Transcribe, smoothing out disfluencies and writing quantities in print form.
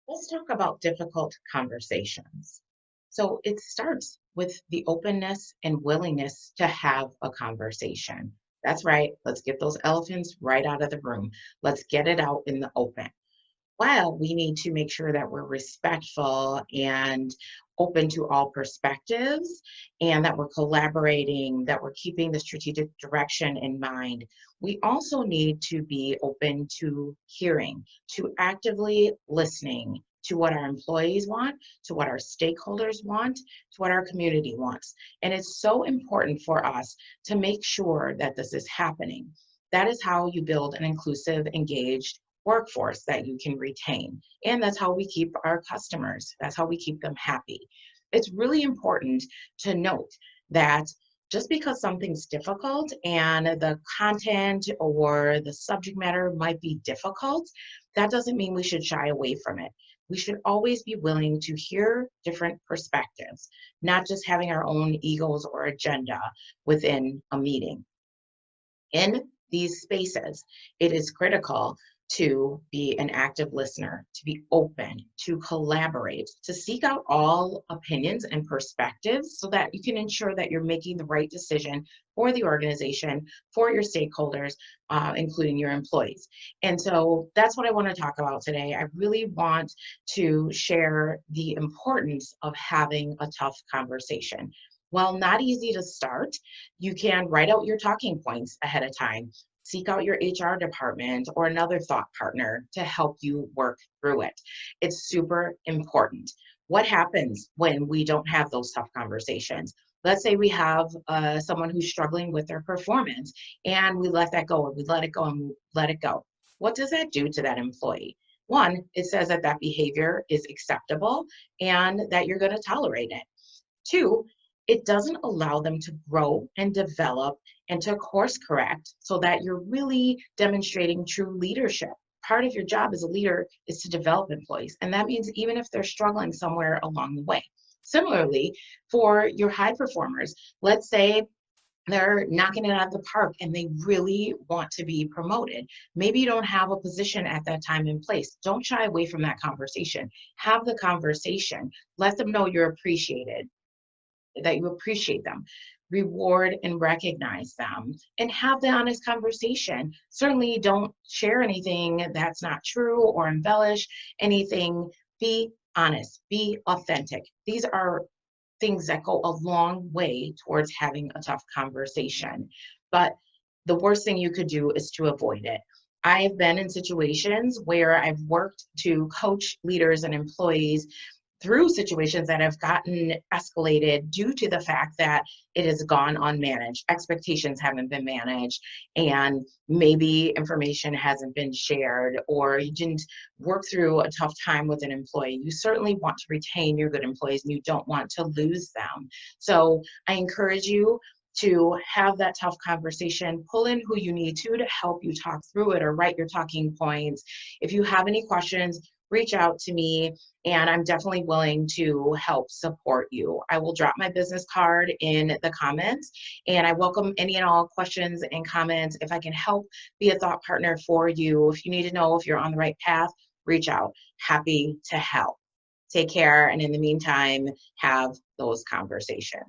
Let's talk about difficult conversations. So it starts with the openness and willingness to have a conversation. That's right. Let's get those elephants right out of the room. Let's get it out in the open. While we need to make sure that we're respectful and open to all perspectives and that we're collaborating, that we're keeping the strategic direction in mind, we also need to be open to hearing, to actively listening to what our employees want, to what our stakeholders want, to what our community wants. And it's so important for us to make sure that this is happening. That is how you build an inclusive, engaged workforce that you can retain. And that's how we keep our customers. That's how we keep them happy. It's really important to note that just because something's difficult and the content or the subject matter might be difficult, that doesn't mean we should shy away from it. We should always be willing to hear different perspectives, not just having our own egos or agenda within a meeting. In these spaces, it is critical to be an active listener, to be open, to collaborate, to seek out all opinions and perspectives so that you can ensure that you're making the right decision for the organization, for your stakeholders, including your employees. And so that's what I want to talk about today. I really want to share the importance of having a tough conversation. While not easy to start, you can write out your talking points ahead of time. Seek out your HR department or another thought partner to help you work through it. It's super important. What happens when we don't have those tough conversations? Let's say we have someone who's struggling with their performance and we let that go, or we let it go and we let it go. What does that do to that employee? One, it says that that behavior is acceptable and that you're going to tolerate it. Two, it doesn't allow them to grow and develop and to course correct so that you're really demonstrating true leadership. Part of your job as a leader is to develop employees. And that means even if they're struggling somewhere along the way. Similarly, for your high performers, let's say they're knocking it out of the park and they really want to be promoted. Maybe you don't have a position at that time in place. Don't shy away from that conversation. Have the conversation. Let them know you're appreciated, that you appreciate them, reward and recognize them, and have the honest conversation. Certainly don't share anything that's not true or embellish anything. Be honest, be authentic. These are things that go a long way towards having a tough conversation. But the worst thing you could do is to avoid it. I've been in situations where I've worked to coach leaders and employees through situations that have gotten escalated due to the fact that it has gone unmanaged. Expectations haven't been managed, and maybe information hasn't been shared, or you didn't work through a tough time with an employee. You certainly want to retain your good employees and you don't want to lose them. So I encourage you to have that tough conversation, pull in who you need to help you talk through it or write your talking points. If you have any questions, reach out to me and I'm definitely willing to help support you. I will drop my business card in the comments and I welcome any and all questions and comments. If I can help be a thought partner for you, if you need to know if you're on the right path, reach out. Happy to help. Take care. And in the meantime, have those conversations.